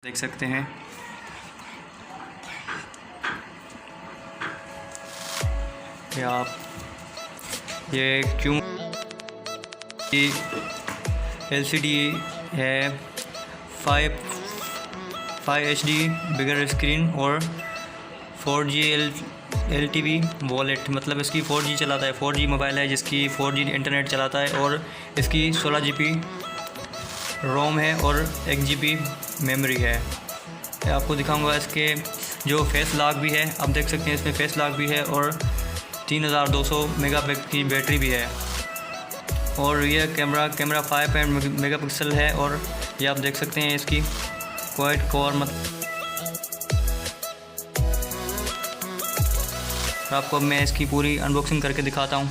देख सकते हैं कि आप ये क्यों LCD है 5 HD बिगर स्क्रीन और 4G LTV वॉलेट, मतलब इसकी 4G चलाता है। 4G मोबाइल है जिसकी 4G इंटरनेट चलाता है और इसकी 16 GB रोम है और 1 GB मेमोरी है। आपको दिखाऊंगा इसके जो फेस लॉक भी है, आप देख सकते हैं इसमें फेस लॉक भी है और 3200 मेगापिक्सल की बैटरी भी है। और ये कैमरा 5 मेगापिक्सल है और ये आप देख सकते हैं इसकी क्वाड कोर आपको मैं इसकी पूरी अनबॉक्सिंग करके दिखाता हूँ।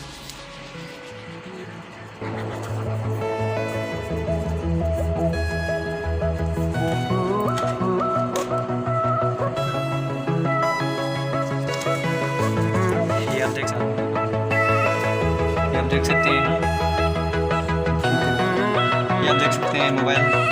ये आप देख सकते हैं ये आप देख सकते हैं मोबाइल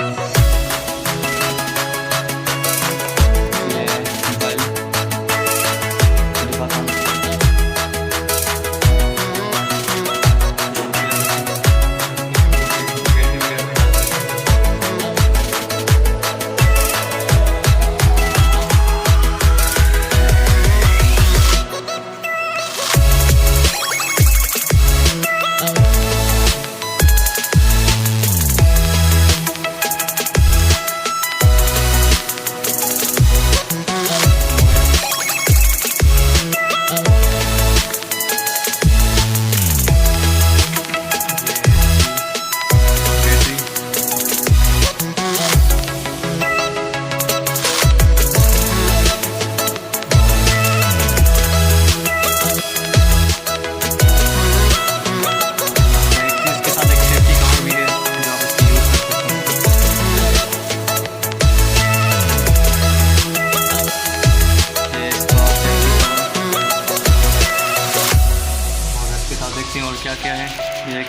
और क्या क्या है, ये एक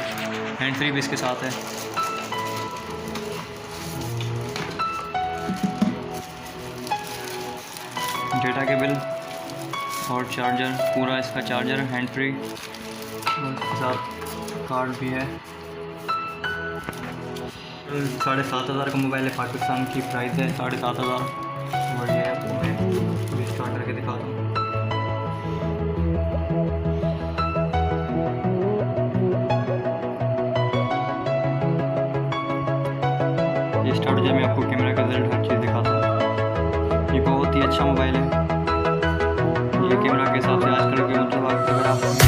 हैंड फ्री भी इसके साथ है। डेटा केबल और चार्जर, पूरा इसका चार्जर हैंड फ्री और इसके साथ कार्ड भी है। 7500 का मोबाइल है, पाकिस्तान की प्राइस है 7500। और ये आपको मैं स्टार्ट करके दिखाता हूँ। ये स्टार्ट जब मैं आपको कैमरा का रिजल्ट हर चीज़ दिखाता हूँ। ये बहुत ही अच्छा मोबाइल है। ये कैमरा के हिसाब से आजकल के मतलब अगर आप